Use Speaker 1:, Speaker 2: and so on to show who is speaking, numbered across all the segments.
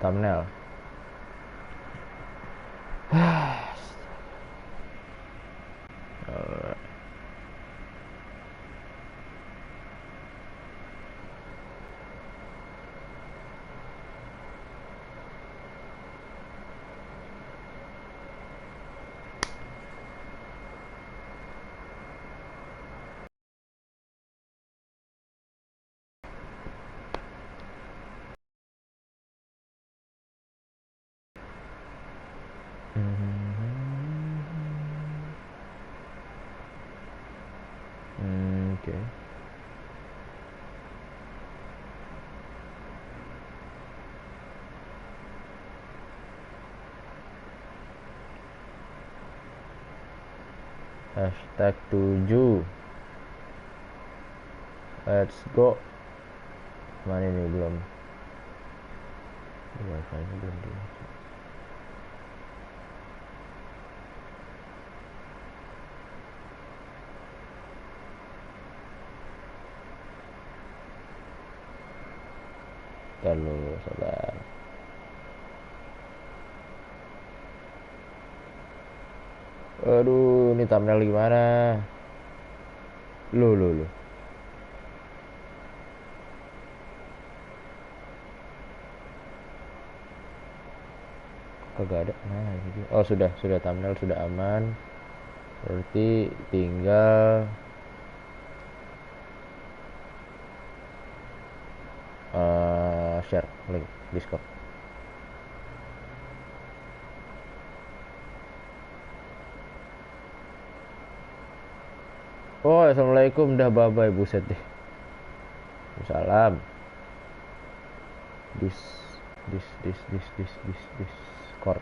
Speaker 1: thumbnail. Oke. Hashtag 7. Let's go. Mana ini belum? Wifi-nya belum di. Kalau sabar. Aduh, ini thumbnail gimana? Loh. Kagak ada. Nah, ini. Oh, sudah thumbnail sudah aman. Berarti tinggal share link Discord. Oh, assalamualaikum, dah bye buset deh. Salam. Discord.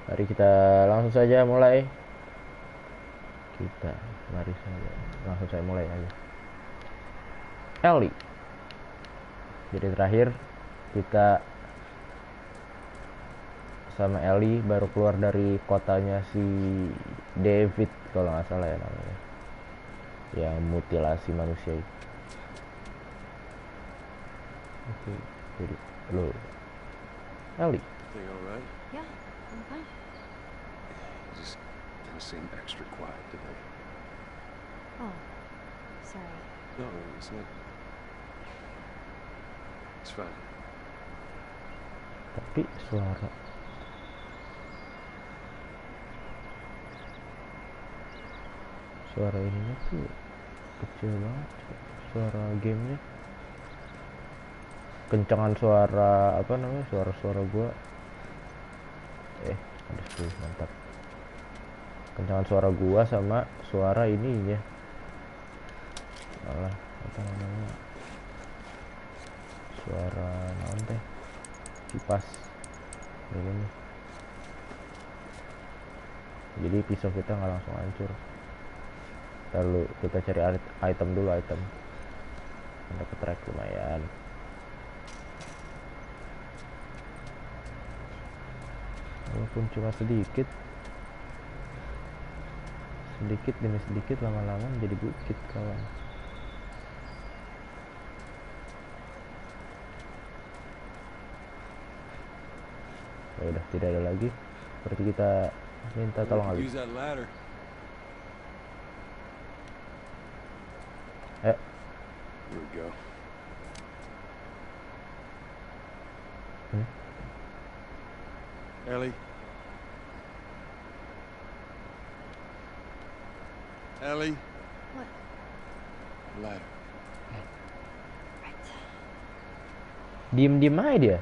Speaker 1: Mari kita langsung saja mulai. Langsung saya mulai aja. Ellie. Jadi terakhir kita sama Ellie baru keluar dari kotanya si David kalau nggak salah ya namanya, yang mutilasi manusia itu. Oke, jadi lo Ellie.
Speaker 2: Yeah, I'm fine.
Speaker 3: Just didn't seem extra quiet today.
Speaker 2: Oh, sorry.
Speaker 3: No, it's not. It's fine.
Speaker 1: Tapi suara ininya tuh kecil banget, suara gamenya. Kencangan suara apa namanya, suara gua ada 10, mantap. Kencangan suara gua sama suara ininya, malah apa namanya, suara naon teh, kipas ini. Jadi pisau kita nggak langsung hancur. Lalu kita cari item dulu, dapat track lumayan. Walaupun cuma sedikit demi sedikit, lama-lama menjadi bukit kawan. Ya udah, tidak ada lagi. Seperti kita minta tolong Ali.
Speaker 3: Here we go.
Speaker 4: Ellie.
Speaker 2: What?
Speaker 4: Ladder.
Speaker 2: Right.
Speaker 1: Diem aja dia.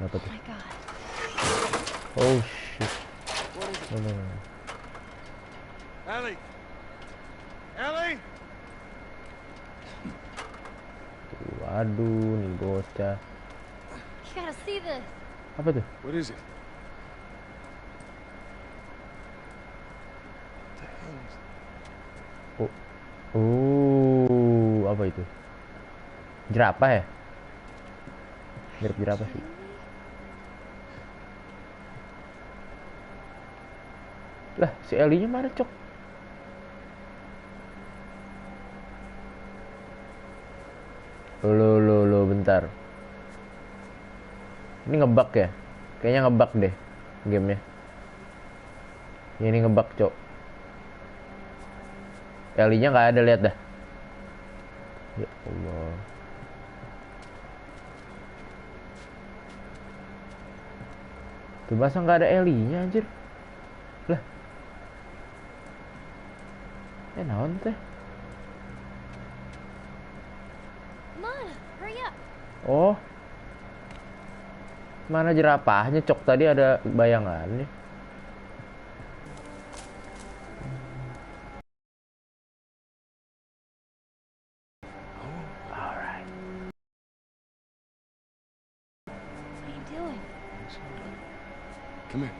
Speaker 1: Apa
Speaker 2: Oh
Speaker 1: tuh?
Speaker 2: my god.
Speaker 1: Oh shit.
Speaker 4: What is it?
Speaker 1: No, no, no.
Speaker 4: Ellie! Ellie!
Speaker 1: Waduh, nih bocah.
Speaker 2: You gotta see this.
Speaker 1: Apa tuh?
Speaker 3: What is it?
Speaker 4: What the hell is
Speaker 1: Apa itu? Jerapah ya? Mirip jerapah sih. Lah, si Ellie-nya mana, Cok? Lo, bentar. Ini ngebug ya? Kayaknya ngebug deh gamenya. Ya, ini ngebug, Cok. Ellie-nya nggak ada, lihat dah. Ya Allah. Tuh masa nggak ada Ellie-nya anjir? Lah. Naon teh?
Speaker 2: Come on, hurry up.
Speaker 1: Oh. Mana jerapahnya, Cok? Tadi ada bayangannya. Alright.
Speaker 2: What are you doing?
Speaker 3: Come here.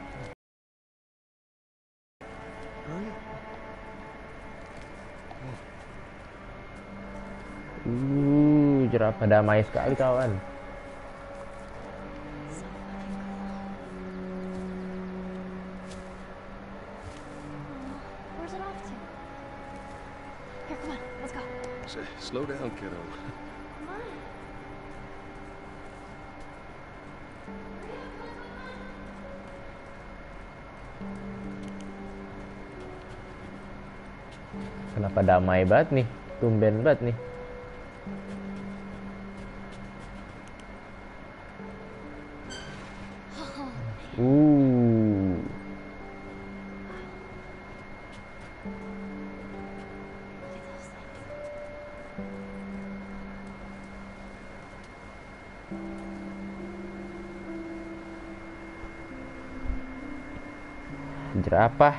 Speaker 3: Hurry up.
Speaker 1: Jerapah damai sekali, kawan.
Speaker 2: So fucking cool. Oh, where's it off to? Here, come on, let's go.
Speaker 3: Slow down, kiddo.
Speaker 2: Come on.
Speaker 1: Kenapa damai banget nih? Tumben banget nih.
Speaker 2: Look at those things.
Speaker 1: Jerapah.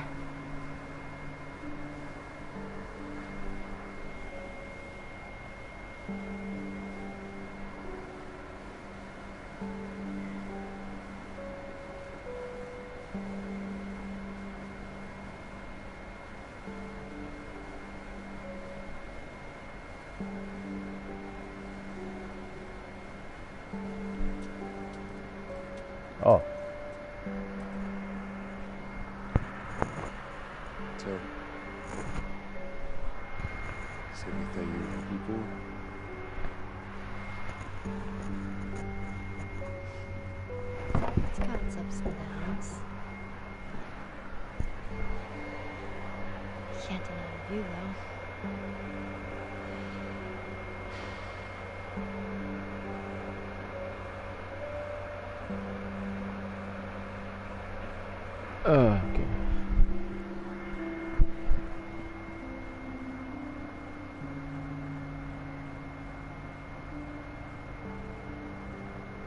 Speaker 1: Oh,
Speaker 3: So, is everything you're looking for?
Speaker 2: It's got its ups and downs. Can't deny the view, though.
Speaker 1: oke.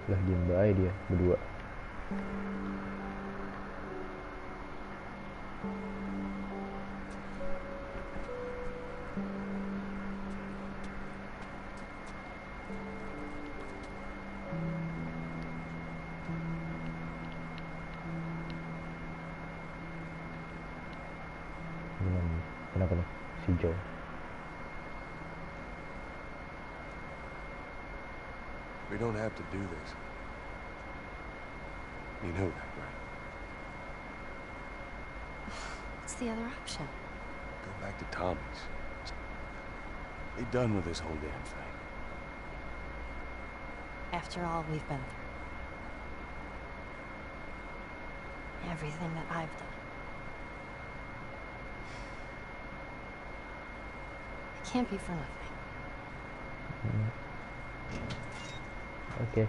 Speaker 1: Lah, diem bae dia berdua. Kenapa nih si Joe?
Speaker 3: We don't have to do this. You know that, right?
Speaker 2: What's the other option?
Speaker 3: Go back to Tommy's. Be done with this whole damn thing.
Speaker 2: After all we've been through. Everything that I've done. It can't be for nothing.
Speaker 1: Oke.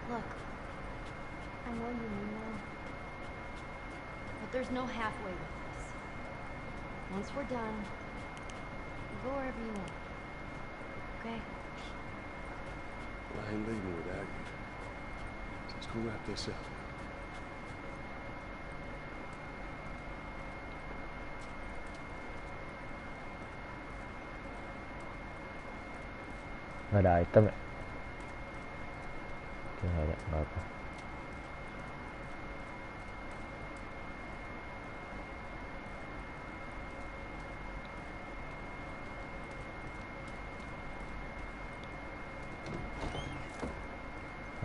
Speaker 2: Look, I you, Nemo. But there's no halfway with this. Once we're done, you go wherever you want. Okay?
Speaker 3: Well, I ain't leaving without you. Let's go wrap this up.
Speaker 1: Nggak ada item ya? Oke, nggak ada, nggak apa.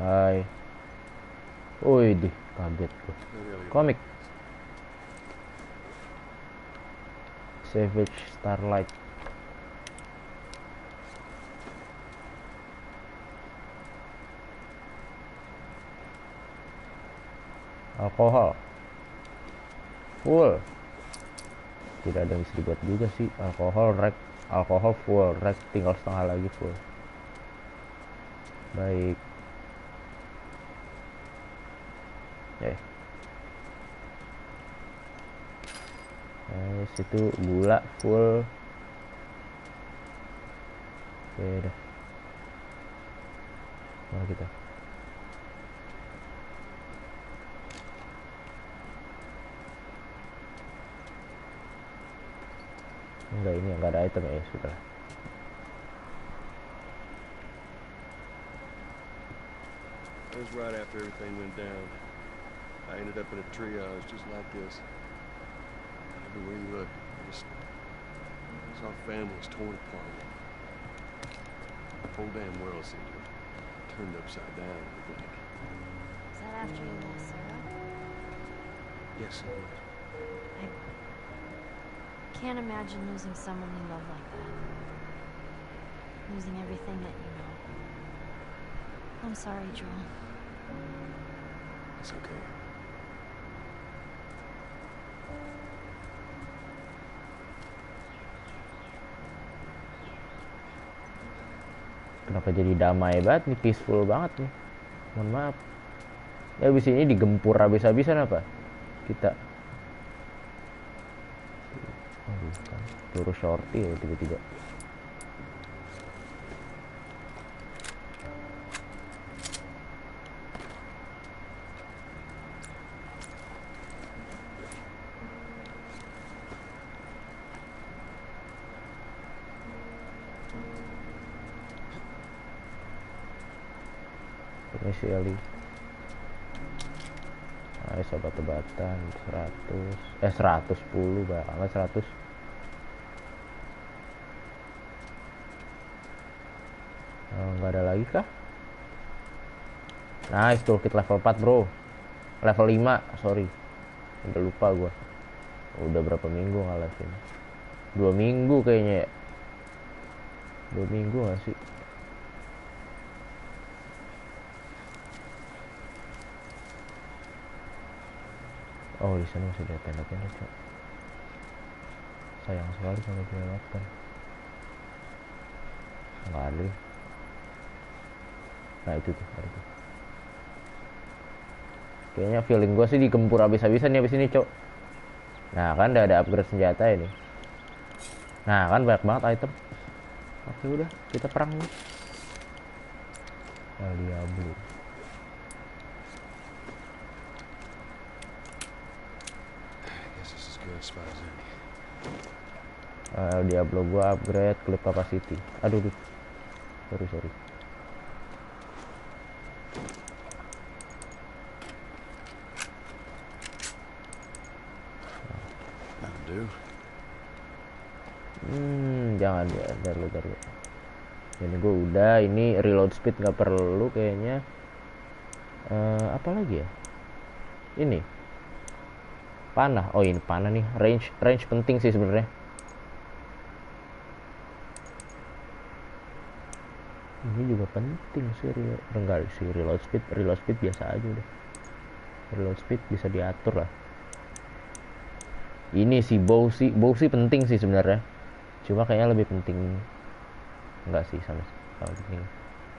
Speaker 1: Hai. Wih, dih, kaget gue. Komik. Savage Starlight. Alkohol full, tidak ada yang bisa dibuat juga sih. Alkohol full, rek tinggal setengah lagi full. Baik. Situ gula full. Oke dah. Mana kita? Enggak, ini enggak ada item ya, sudah.
Speaker 3: That was right after everything went down. I ended up in a triage just like this. Everywhere you look, just saw families torn apart. The whole damn world seemed to have turned upside down in a blink.
Speaker 2: Is that after you lost Sarah?
Speaker 3: Yes, it was.
Speaker 2: I can't imagine losing someone you love like that. Losing everything that you know. I'm sorry, Joel.
Speaker 3: It's okay.
Speaker 1: Kenapa jadi damai banget nih, peaceful banget nih. Mohon maaf. Ya abis ini digempur habis-habisan apa? Kita. Suruh shorty ya tiba-tiba. Ini si Eli. Nice, obat-obatan 110 banget 100. Nggak ada lagi kah? Nice, toolkit level 4 bro. Level 5, sorry. Udah lupa gua. Udah berapa minggu ngalahin? 2 minggu kayaknya ya. 2 minggu gak sih? Oh, di sana masih ada tenda-tenda, cok. Sayang sekali kalau dilewatkan. Nggak ada. Nah itu tuh, ada tuh. Kayaknya feeling gue sih digempur habis-habisan nih abis ini, cok. Nah kan udah ada upgrade senjata ini. Nah kan banyak banget item. Oke udah, kita perang nih. Diablo. Diablo gua upgrade clip capacity. Aduh, sorry. Jangan ya, dulu. Ini gua udah, ini reload speed nggak perlu kayaknya. Apa lagi ya? Ini panah. Oh ini panah nih, range penting sih sebenarnya. Ini juga penting sih, enggak sih reload speed biasa aja udah. Reload speed bisa diatur lah. Ini si bow sih penting sih sebenarnya. Cuma kayaknya lebih penting enggak sih sama penting.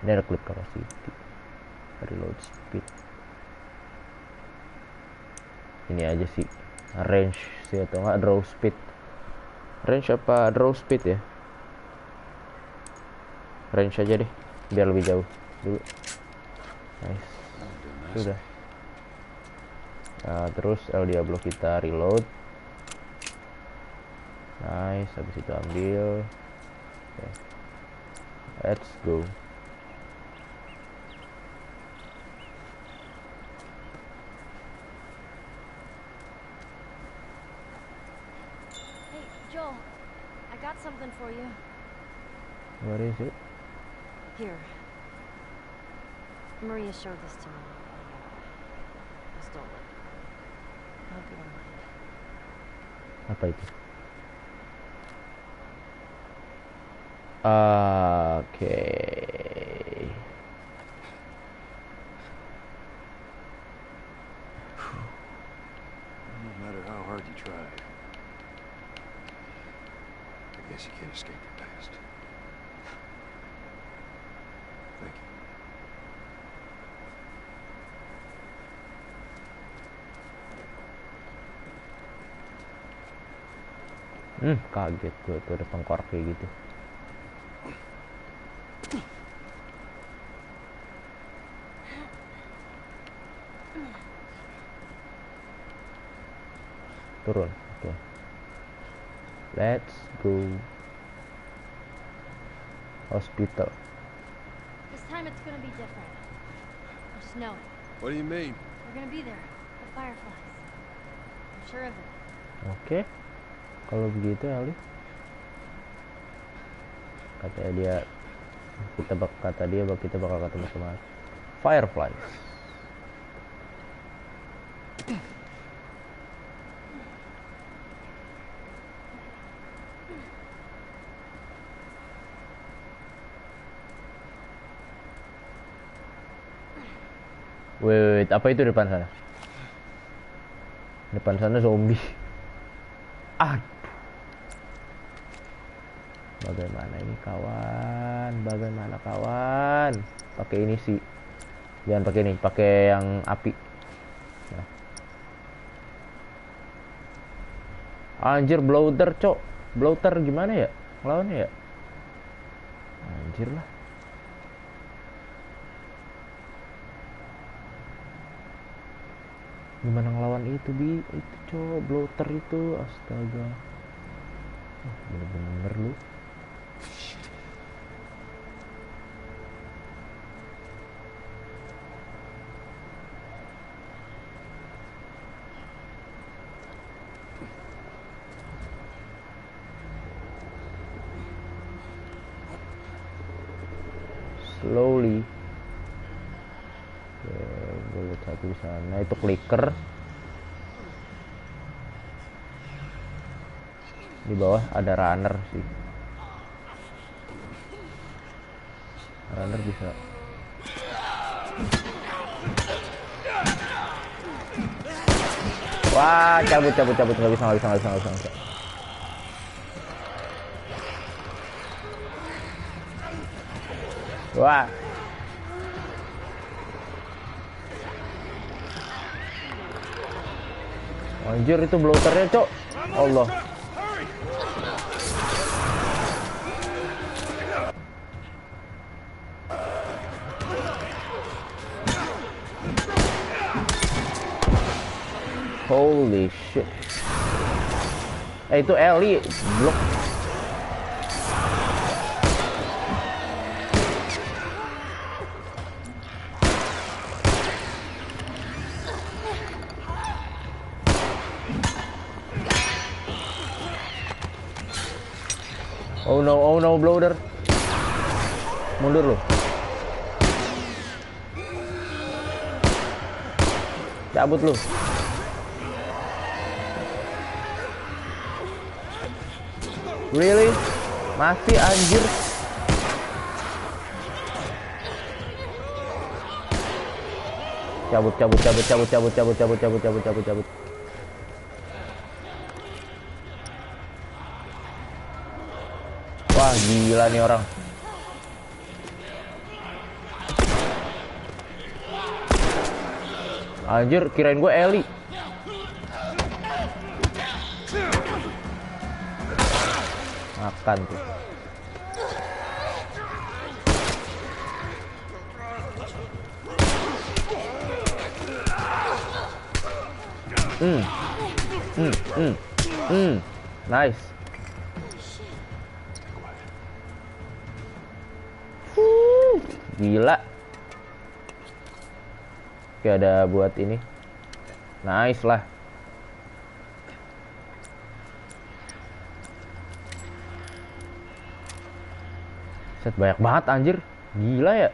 Speaker 1: Ini ada clip capacity, reload speed. ini aja sih, range sih atau enggak draw speed. Range apa draw speed ya? Range aja deh biar lebih jauh dulu. Nice, sudah. Nah, terus El Diablo kita reload. Nice, habis itu ambil. Okay. Let's go.
Speaker 2: Hey, Joel, I got something for you.
Speaker 1: What is it?
Speaker 2: Here. Maria showed this to me. I stole it. I hope you don't mind.
Speaker 1: Apa itu? Oke.
Speaker 3: No matter how hard you try, I guess you can't escape your past. Thank you.
Speaker 1: Kaget gue tuh ada tengkorak kayak gitu. Turun, oke. Let's go. Hospital.
Speaker 2: This time it's gonna be different. I just know it.
Speaker 3: What do you mean?
Speaker 2: We're gonna be there. The Fireflies. I'm sure of it.
Speaker 1: Oke. Kalau begitu Ali, kata dia kita bakal ketemu sama Fireflies. Wait, apa itu depan sana? Depan sana zombie. Bagaimana ini kawan? Bagaimana kawan? Pakai ini sih. Jangan pakai ini, pakai yang api. Nah. Anjir, bloater, cok. Bloater gimana ya? Lawannya ya? Anjir lah. Gimana ngelawan itu, itu cok, bloater itu, astaga. Bener-bener lu. Slowly. Oke, gue lihat satu di sana, itu clicker. Di bawah ada runner sih. Runner bisa. Wah, cabut nggak bisa. Wah. Anjir, itu bloaternya, cok. Allah. Holy shit. Itu Ellie blok. Oh no, bloater. Mundur lu. Cabut lu. Really? Masih anjir. Cabut. Wah, gila nih orang. Anjir, kirain gue Ellie. Makan tuh. Nice. Gila. Oke, ada buat ini. Nice lah. Set banyak banget anjir. Gila ya.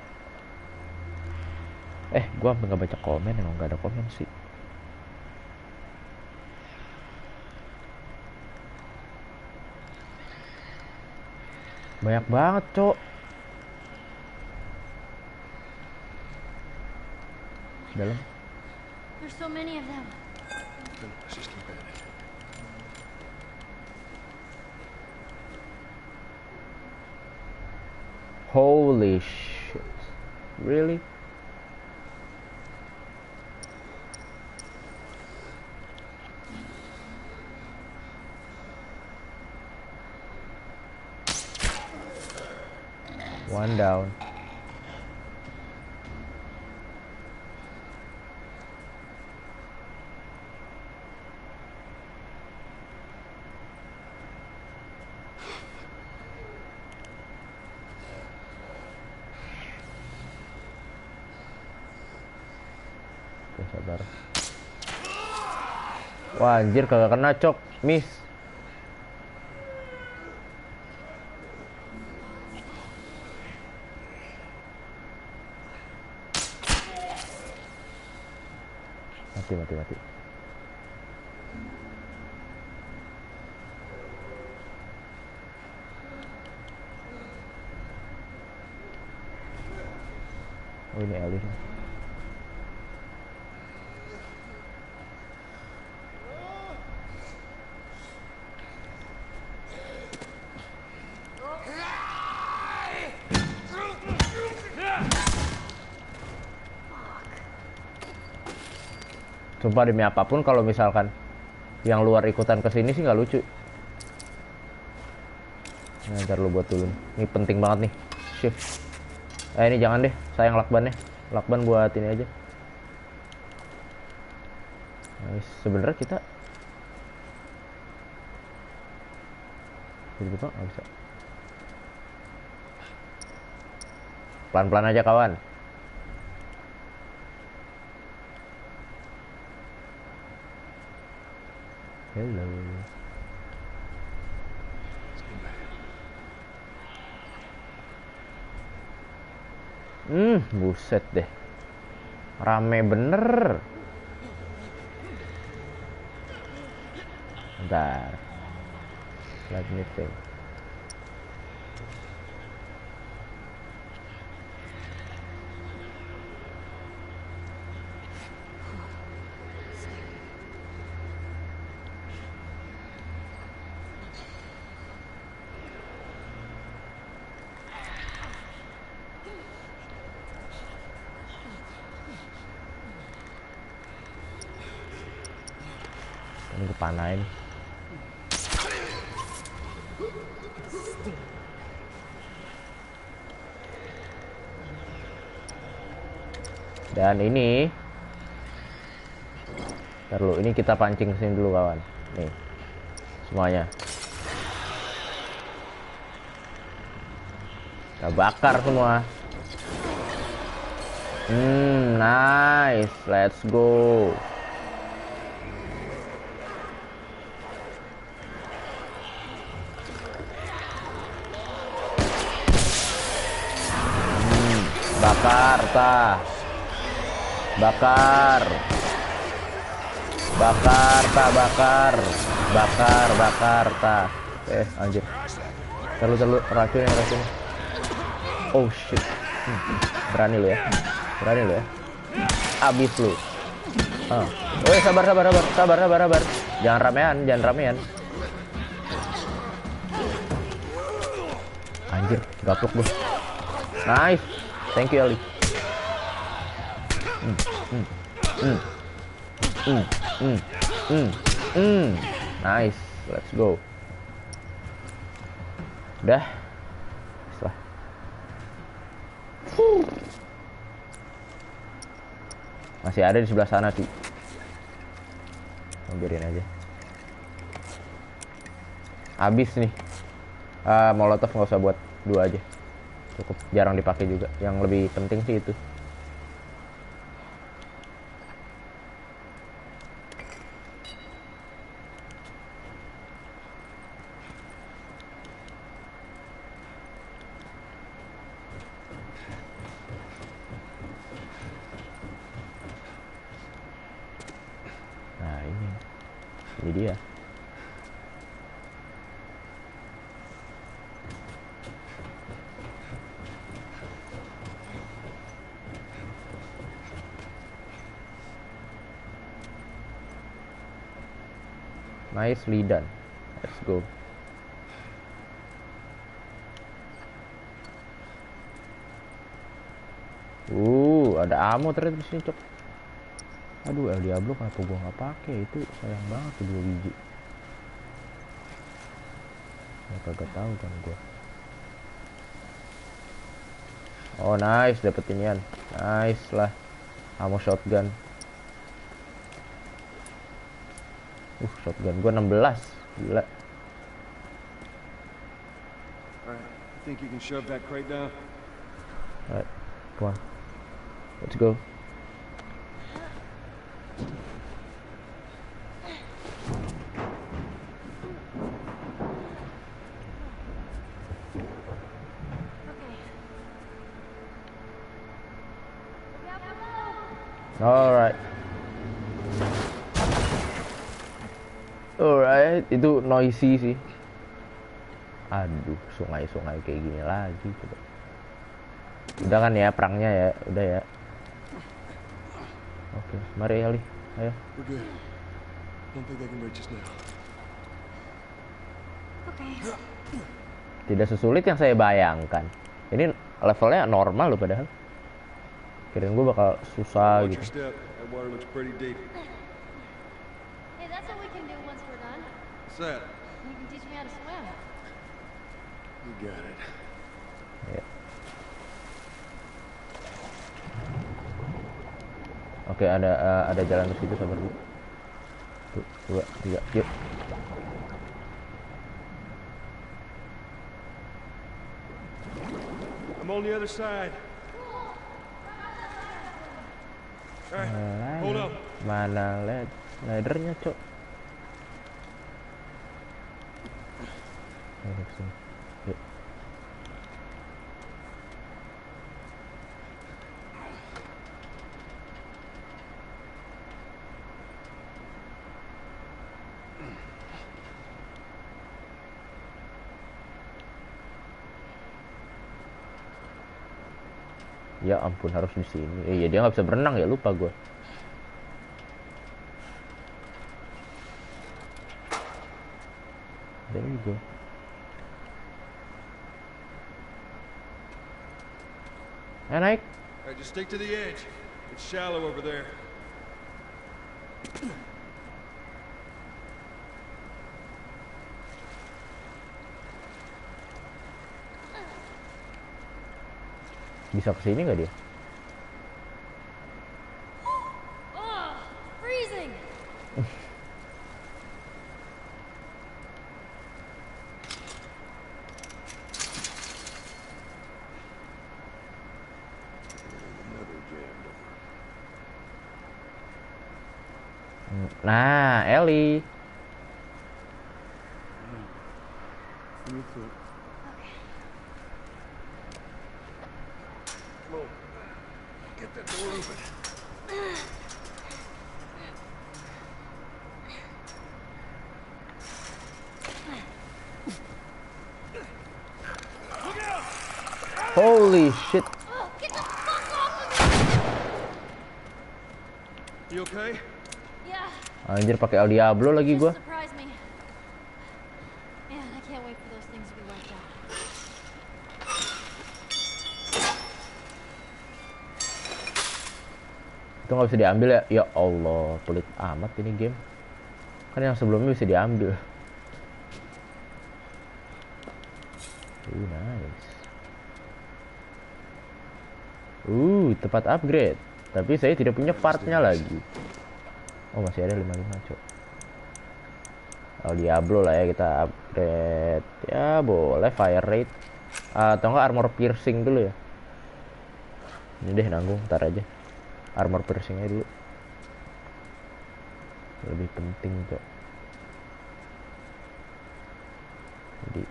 Speaker 1: Gua sampai nggak baca komen, emang nggak ada komen sih. Banyak banget, Cok. Dalam.
Speaker 2: There's so many of them.
Speaker 3: Let's just keep at it.
Speaker 1: Holy shit. Really? One down. Oke, sabar. Wah, anjir kagak kena, Cok. Miss. Mati. Oh, ini Ellie. Sumpah demi apapun kalau misalkan yang luar ikutan kesini sih nggak lucu. Nah, ntar lu buat dulu. Ini penting banget nih. Shift. Ini jangan deh, sayang lakbannya. Lakban buat ini aja. Nah, sebenarnya kita jadi nggak bisa. Pelan-pelan aja kawan. Hello. Buset deh. Rame bener. Bentar. Let me think. Ini kepanain. Dan ini ntar lu, ini kita pancing sini dulu kawan. Nih semuanya kita bakar semua. Nice, let's go. Bakar tah, bakar tah. Anjir, terlalu racun. Oh shit. Berani lu ya, abis lu. Sabar. Jangan ramean. Anjir, gaplok gua. Nice, thank you Ali. Nice, let's go. Udah. Setelah. Masih ada di sebelah sana sih. Biarin aja. Habis nih. Molotov nggak usah buat 2 aja. Cukup, jarang dipakai juga. Yang lebih penting sih itu. Nah ini dia. Nicely done. Let's go. Ada ammo ternyata di sini, Cok. Aduh, El Diablo kenapa gua nggak pakai? Itu sayang banget tuh 2 biji. Ya kagak tahu kan gua. Oh, nice, dapet inian. Nice lah. Ammo shotgun. Shotgun gua 16. Gila.
Speaker 3: Alright, I think you can shove that crate down.
Speaker 1: Alright, come on. Let's go. Alright. Alright, itu noisy sih. Aduh, sungai-sungai kayak gini lagi coba. Udah kan ya perangnya ya, udah ya. Oke, mari Eli, ayo.
Speaker 3: We're good. Don't think they can reach us now.
Speaker 2: Okay.
Speaker 1: Tidak sesulit yang saya bayangkan. Ini levelnya normal loh padahal. Kirain gue bakal susah
Speaker 3: Watch
Speaker 1: gitu.
Speaker 3: your step. That water looks pretty deep.
Speaker 2: Hey, that's what we can do once we're done.
Speaker 3: What's that?
Speaker 2: You can teach me how to swim.
Speaker 3: You got it.
Speaker 1: Ya. Oke, ada jalan ke situ, sabar dulu. 2, 3, yuk.
Speaker 3: I'm on the other side. Alright, hold up.
Speaker 1: Mana laddernya, Cok? Ayo, sini. Yuk. Ya ampun, harus di sini. Iya, dia nggak bisa berenang ya, lupa gue. There you go. Naik.
Speaker 3: Alright, just stick to the edge. It's shallow over there.
Speaker 1: Bisa kesini nggak dia?
Speaker 2: Oh, freezing.
Speaker 3: Another jam door.
Speaker 1: Nah, Ellie.
Speaker 3: Give me a foot. Come on. Get that door open.
Speaker 1: Holy shit.
Speaker 2: Oh, get the fuck off of me!
Speaker 3: You okay?
Speaker 2: Yeah.
Speaker 1: Anjir, pakai El Diablo lagi gua.
Speaker 2: Just surprise me. Man, I can't wait for those things to be wiped out.
Speaker 1: Itu nggak bisa diambil ya? Ya Allah, pelit amat ini game. Kan yang sebelumnya bisa diambil. Nice. Tempat upgrade. Tapi saya tidak punya partnya lagi. Oh, masih ada 55, cok. Oh, Diablo lah ya, kita upgrade. Ya, boleh fire rate. Atau enggak armor piercing dulu ya. Ini deh nanggung, ntar aja. Armor piercingnya dulu. Lebih penting, cok. Jadi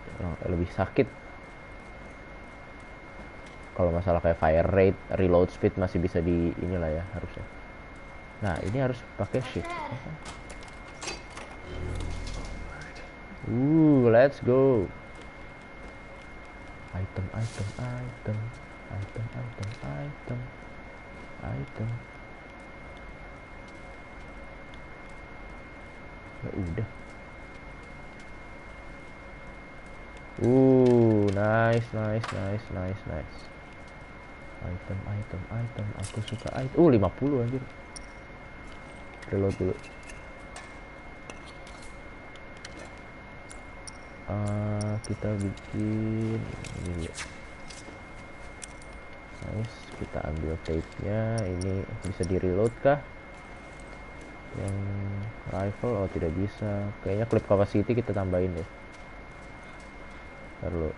Speaker 1: lebih sakit. Kalau masalah kayak fire rate, reload speed masih bisa di inilah ya harusnya. Nah, ini harus pakai shift. Let's go. Item. Ya udah. Nice. Item. Aku suka item. 50 anjir. Reload dulu. Kita bikin ini. Nice, kita ambil tape-nya. Ini bisa di reload kah? Yang rifle, oh tidak bisa. Kayaknya clip capacity kita tambahin deh. Perlu.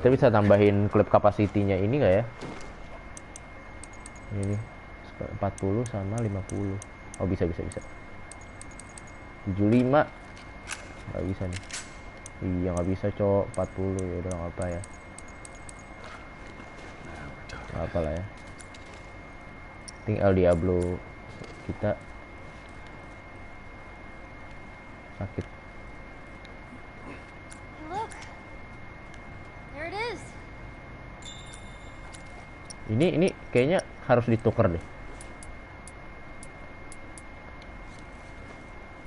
Speaker 1: Kita bisa tambahin clip capacity-nya ini nggak ya? Ini 40 sama 50. Oh, bisa. 75. Nggak bisa nih. Iya, nggak bisa, cok. 40 ya udah nggak apa ya. Nggak apa lah ya. Tinggal Diablo kita sakit.
Speaker 2: Look. There it is.
Speaker 1: Ini kayaknya harus ditukar deh.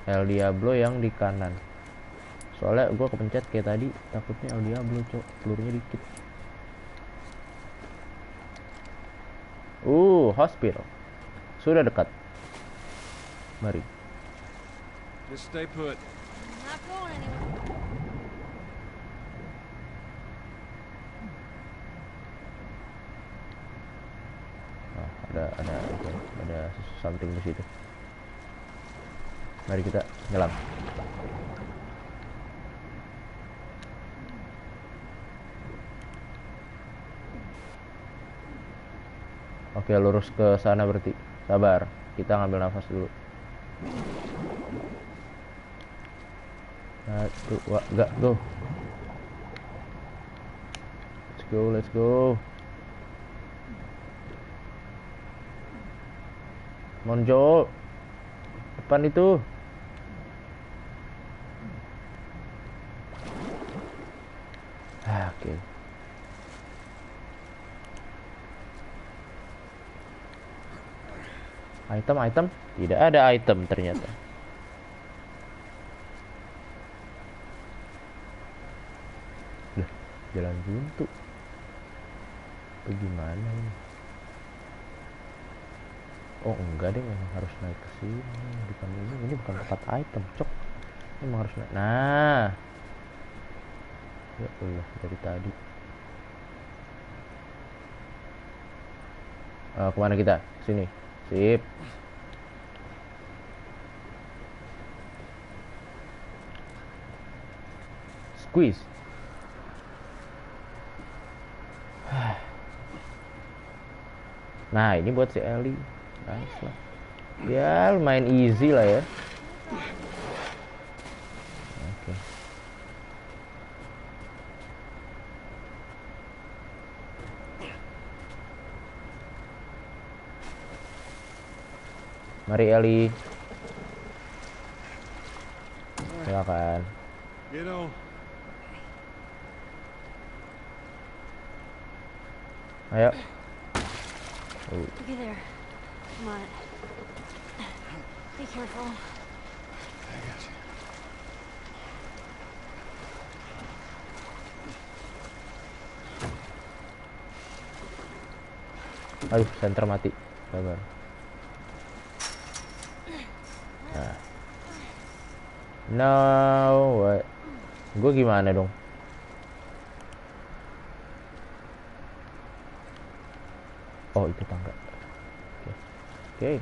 Speaker 1: El Diablo yang di kanan. Soalnya gue kepencet kayak tadi, takutnya El Diablo, cok. Pelurunya dikit. Hospital. Sudah dekat. Mari.
Speaker 3: Just stay put.
Speaker 2: I'm not going anywhere.
Speaker 1: Ada something di situ. Mari kita nyelam. Oke, lurus ke sana berarti. Sabar, kita ngambil nafas dulu. 1, 2, enggak, go. Let's go. Monjol. Depan itu. Oke. Item. Tidak ada item ternyata. Lah, jalan buntu. Bagaimana ini? Oh enggak deh, memang harus naik ke sini. Bukan ini bukan tempat item, cok. Ini memang harus naik. Nah. Ya Allah, dari tadi. Kemana kita? Sini. Sip. Squeeze. Nah, ini buat si Ellie. Nice lah. Ya, lumayan easy lah ya. Oke. Mari Ellie. Silakan.
Speaker 3: Get on.
Speaker 1: Ayo.
Speaker 2: Looky there. Come on. Be careful.
Speaker 3: I got you.
Speaker 1: Aduh, senter mati. Sabar. Nah. No, what? Gue gimana dong? Oh, itu tangga. Oke. Oke.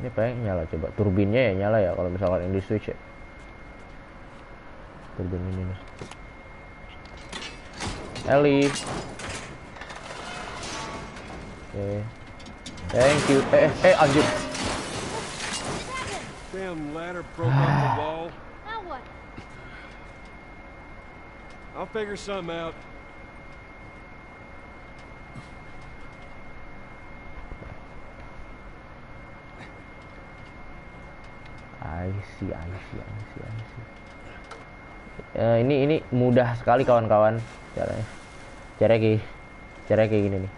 Speaker 1: Ini pengen nyala, coba turbinnya ya nyala ya kalau misalkan ini di switch ya. Turbin ini nih. Ellie. Oke. Thank you. Anjir.
Speaker 3: Damn ladder broke off the wall.
Speaker 2: Now what?
Speaker 3: I'll figure something out.
Speaker 1: I see. Ini mudah sekali kawan-kawan caranya. Caranya kayak gini nih.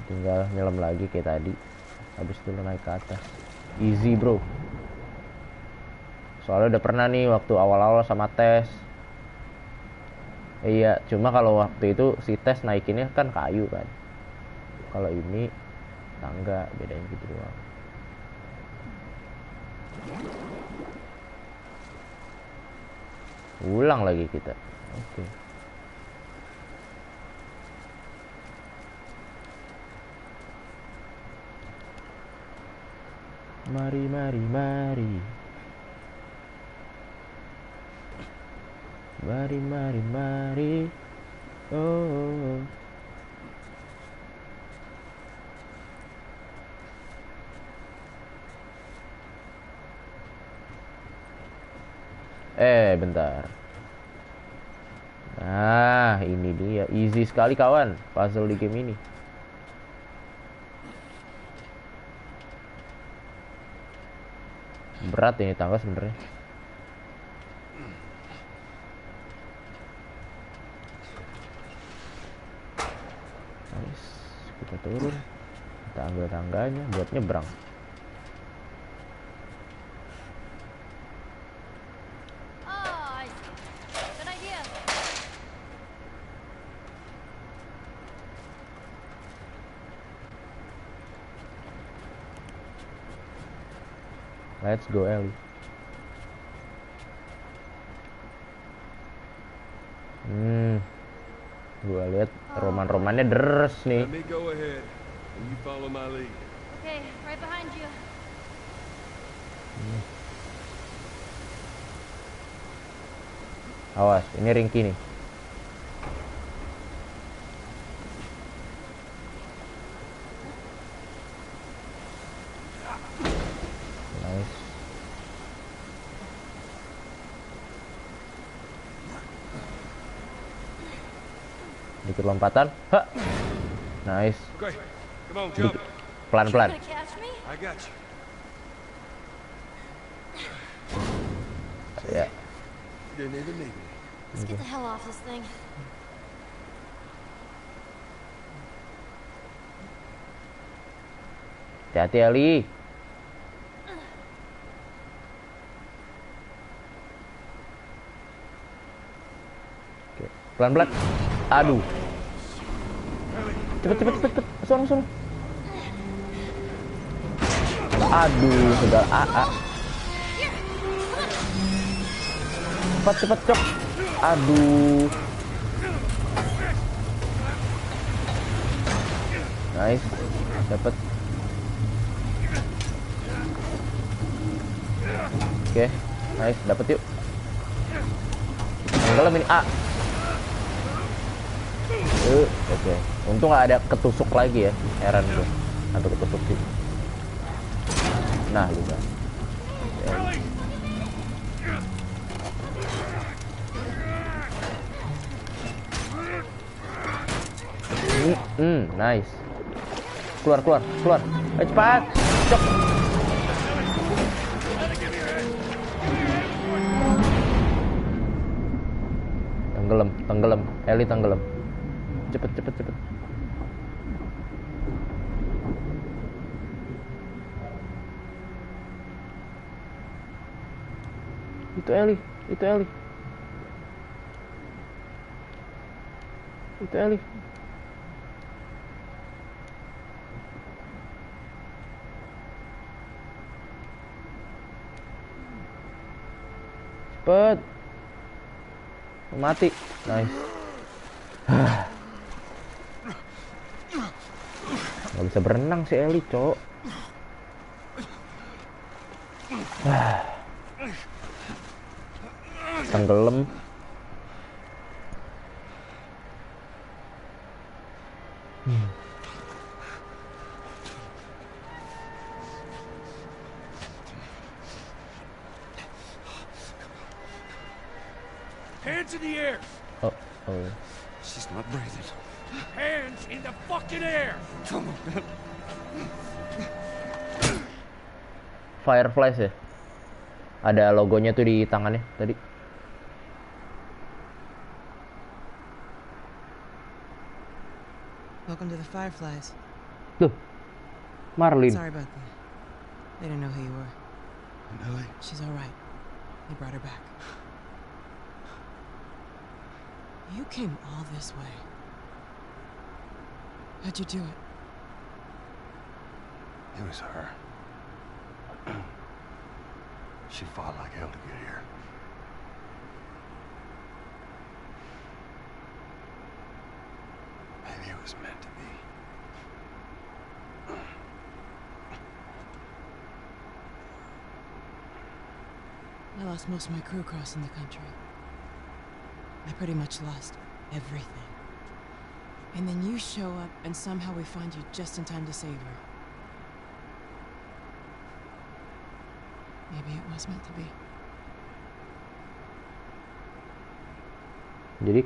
Speaker 1: Tinggal nyelam lagi kayak tadi. Habis itu lo naik ke atas. Easy bro. Soalnya udah pernah nih waktu awal-awal sama tes. Iya, cuma kalau waktu itu si tes naikinnya kan kayu kan. Kalau ini tangga, bedanya gitu doang. Ulang lagi kita. Oke. Mari. Mari. Oh. Bentar. Nah, ini dia. Easy sekali kawan puzzle di game ini. Berat ini tangga sebenarnya. Nice. Kita turun. Kita ambil tangganya buat nyebrang.
Speaker 2: Oh, I see. Good idea.
Speaker 1: Let's go Ellie. Gua lihat roman-romannya deres nih.
Speaker 3: Let me go ahead and you follow my lead.
Speaker 2: Okay, right behind you.
Speaker 1: Awas, ini ringki nih. Nice. Dikit lompatan. Ha. Nice.
Speaker 3: Okay, come on, jump.
Speaker 1: Pelan-pelan.
Speaker 2: Gonna catch me?
Speaker 3: I got you.
Speaker 1: Ya.
Speaker 3: You didn't even need me.
Speaker 2: Let's get the hell off this thing.
Speaker 1: Hati-hati Ellie. Oke, pelan-pelan. Aduh. Cepet. Sorong. Aduh, sudah Cepat, cok. Aduh. Nice. Dapat. Oke, nice, dapat yuk. Tenggelam ini. Oke. Untung nggak ada ketusuk lagi ya. Heran gue. Atau ketusuk sih. Nah, juga. Nice. Keluar. Cepat. Cok. Tenggelam. Ellie tenggelam. Cepet. Itu Ellie. cepet. Mati. Nice. Gak bisa berenang si Ellie, cok. Tenggelam.
Speaker 4: Hands in the air!
Speaker 1: Oh, oh.
Speaker 3: She's not breathing.
Speaker 4: Hands in the fucking air!
Speaker 3: Come on.
Speaker 1: Fireflies ya. Ada logonya tuh di tangannya tadi.
Speaker 5: Welcome to the Fireflies.
Speaker 1: Tuh. Marlin.
Speaker 5: Sorry about that. They didn't know who you were.
Speaker 3: Ellie?
Speaker 5: She's all right. They brought her back. You came all this way. How'd you do it?
Speaker 3: It was her. She fought like hell to get here. Maybe it was meant to be.
Speaker 5: I lost most of my crew crossing the country. I pretty much lost everything. And then you show up, and somehow we find you just in time to save her. Maybe it was meant to be.
Speaker 1: Jadi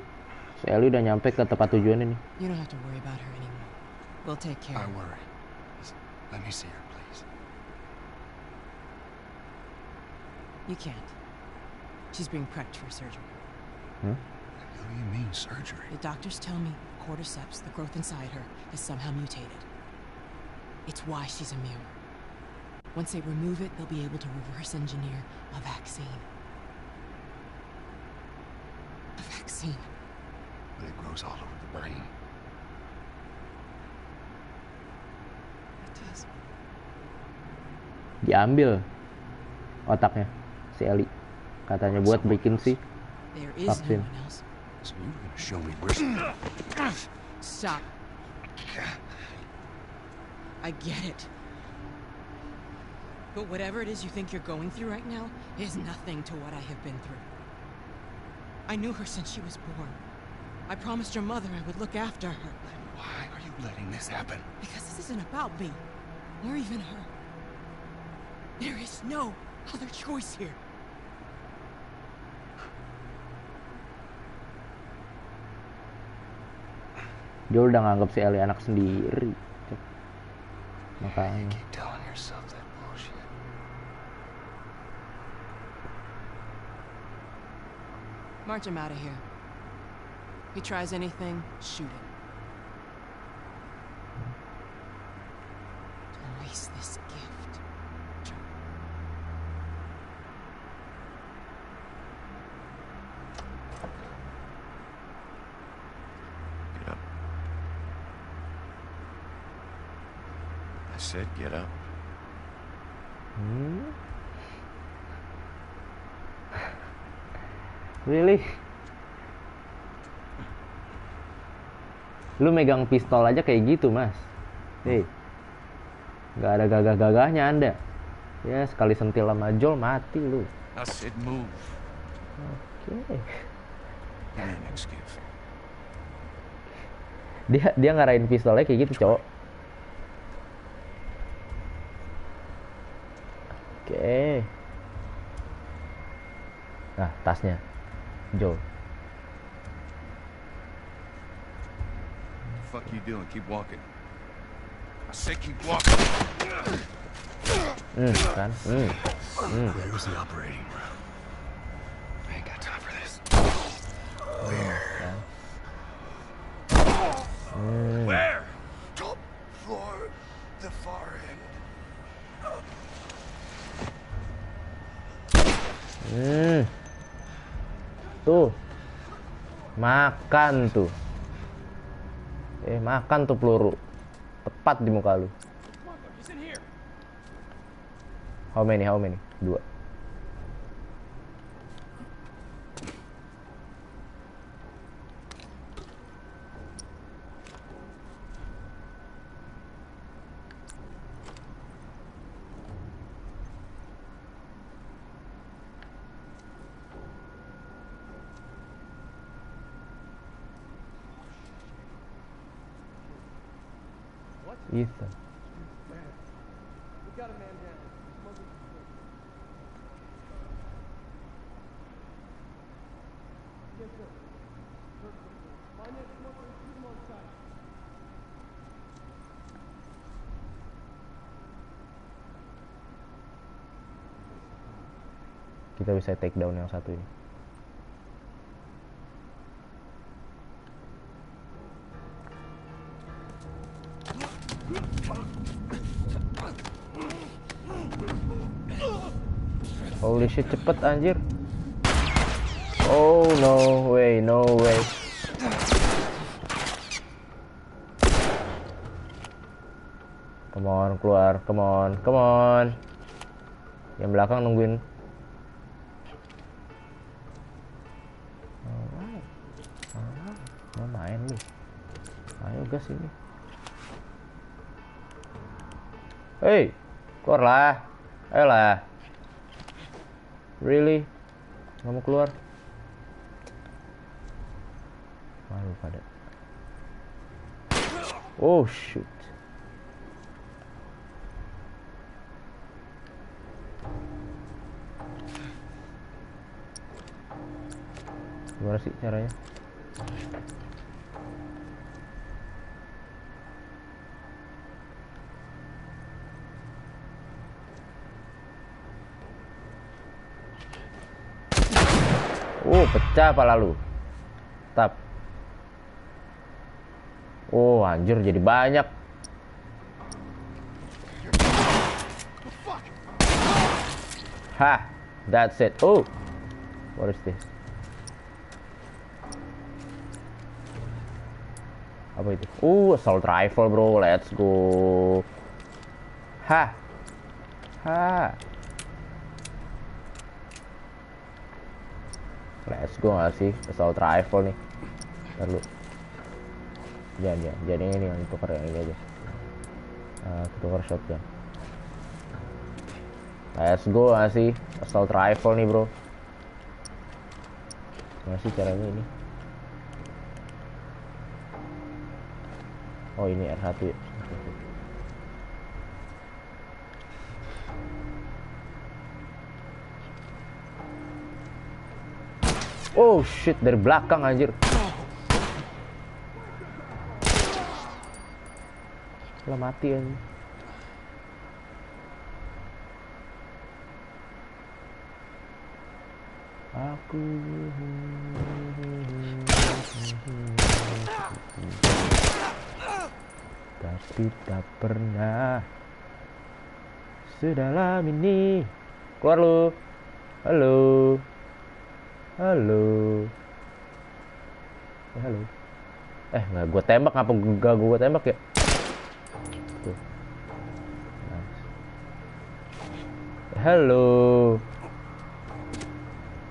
Speaker 1: si Ellie udah nyampe ke tempat tujuan ini.
Speaker 5: You don't have to worry about her anymore. We'll take care
Speaker 3: I
Speaker 5: of her.
Speaker 3: worry. Just let me see her, please.
Speaker 5: You can't. She's being prepped for surgery.
Speaker 1: Hmm?
Speaker 3: What do you mean, surgery?
Speaker 5: The doctors tell me cordyceps, the growth inside her, is somehow mutated. It's why she's immune. Once they remove it, they'll be able to reverse engineer a vaccine. A vaccine.
Speaker 3: But it grows all over the brain.
Speaker 5: It does.
Speaker 1: Diambil otaknya si Ellie. Katanya buat bikin si
Speaker 5: There is
Speaker 1: vaksin.
Speaker 5: no one else.
Speaker 3: So you were gonna show me where she...
Speaker 5: Stop. I get it. But whatever it is you think you're going through right now is nothing to what I have been through. I knew her since she was born. I promised your mother I would look after her.
Speaker 3: Then why are you letting this happen?
Speaker 5: Because this isn't about me, or even her. There is no other choice here.
Speaker 1: Dia udah nganggap si Ellie anak sendiri.
Speaker 3: You
Speaker 1: Makanya.
Speaker 3: keep telling yourself that bullshit.
Speaker 5: March him out of here. If he tries anything, shoot him. Don't waste this gift.
Speaker 3: Get up. I said get up.
Speaker 1: Hmm? Really? Lu megang pistol aja kayak gitu, Mas. Hei. Gak ada gagah-gagahnya Anda. Ya, sekali sentil sama Joel mati lu.
Speaker 3: I said move.
Speaker 1: Oke.
Speaker 3: Give me an excuse.
Speaker 1: Dia ngarahin pistolnya kayak gitu, cowok. Oke. Nah, tasnya. Joel.
Speaker 3: What the fuck you doing? Keep walking. I said keep walking.
Speaker 1: Kan?
Speaker 3: Where's the operating room? I ain't got time for this. Where?
Speaker 1: Kan?
Speaker 3: Where? Top floor, the far end.
Speaker 1: Tuh. Makan tuh. Makan tuh peluru. Tepat di muka lu.
Speaker 4: He's in here.
Speaker 1: How many? 2. Ethan.
Speaker 3: We got a man down. Smoking some shit. Yes, sir. Find that smoker and shoot him on sight.
Speaker 1: Kita bisa take down yang satu ini. Holy shit, cepet anjir. Oh no way, no way. Come on, keluar, come on, come on. Yang belakang nungguin. Alright. Mau main lu. Ayo gas ini. Hey, keluarlah. Ayolah. Really? Nggak mau keluar? Malu pada. Oh shoot. Gimana sih caranya? Pecah pala lu. Tap. Oh, anjir jadi banyak. Hah, that's it. Oh. What is this? Apa itu? Assault rifle, bro. Let's go. Hah. Hah. Let's go nggak sih? Assault rifle nih. Ntar lu. Jangan ini yang tukar yang ini aja. Tukar shotgun. Let's go nggak sih? Assault rifle nih, bro. Gimana sih caranya ini? Oh, ini R1 ya. Oh shit, dari belakang anjir. Lah mati anjir. Aku tapi tak pernah sedalam ini. Keluar lu. Halo. Halo. Ya, halo. Nggak gue tembak, ngapa gak gue tembak ya? Tuh. Nice. Halo.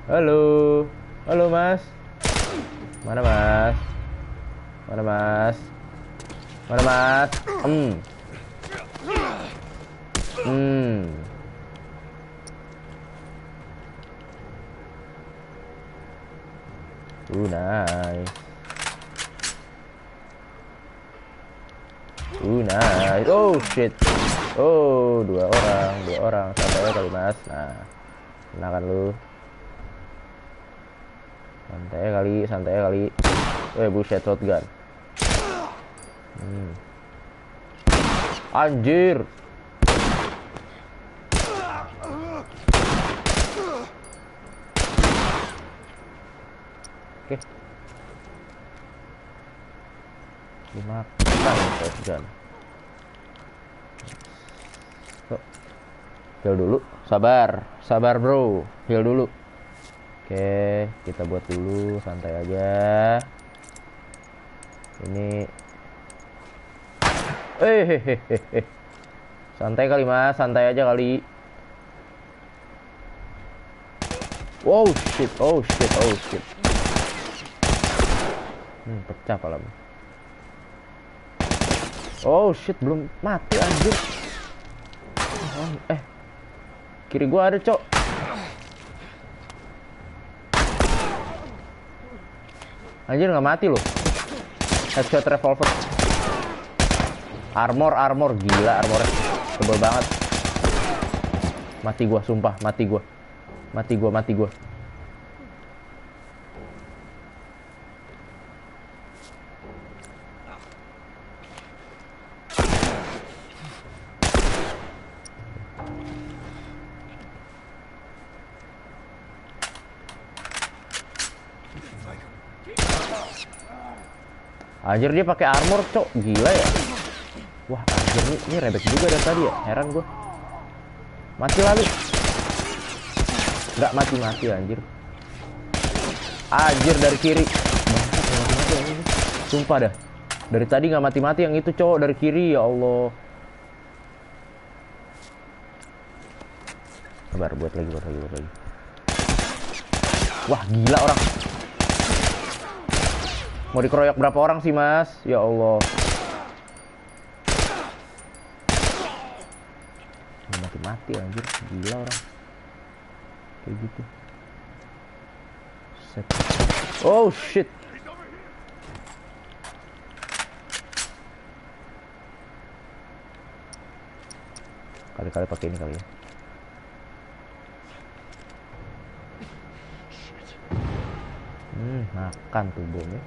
Speaker 1: Halo. Halo, Mas. Mana, Mas? Mana, Mas? Mana, Mas? Nice. Nice. Oh shit. Oh, dua orang. Santai kali, Mas. Nah, enakan lu. Santai kali. Buset shotgun. Anjir. Oke. Dimakan shotgun. Heal dulu. Sabar bro. Heal dulu. Oke, kita buat dulu, santai aja. Ini santai kali, Mas, santai aja kali. Oh shit. Pecah pala. Oh shit, belum mati anjir. Kiri gua ada, Cok. Anjir nggak mati loh. Headshot revolver. Armor gila, armornya tebel banget. Mati gua, sumpah, mati gua. Anjir dia pakai armor, cok. Gila ya. Wah, anjir ini rebek juga dari tadi ya. Heran gua. Mati lalu. Nggak mati anjir. Anjir dari kiri. Bangsat, nggak mati anjir. Sumpah dah. Dari tadi nggak mati yang itu cowok dari kiri, ya Allah. Sabar, buat lagi. Wah, gila orang. Mau dikeroyok berapa orang sih, Mas? Ya Allah. Mati anjir, gila orang. Kayak gitu. Set. Oh shit. Kali-kali pakai ini kali ya. Makan tuh bomnya.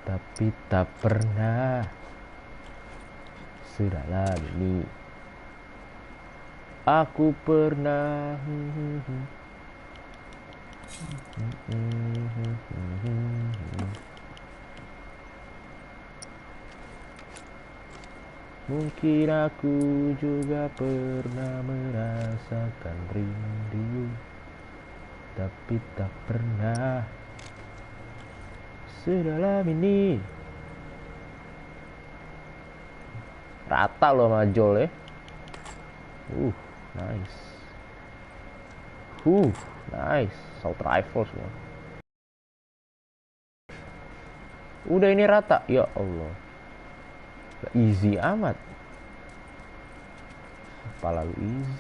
Speaker 1: Tapi tak pernah sedalam ini aku pernah. Mungkin aku juga pernah merasakan rindu, tapi tak pernah sedalam ini. Rata loh sama Joel ya. Nice. Nice. Assault rifle semua. Udah ini rata. Ya Allah. Easy amat. Apa lalu easy.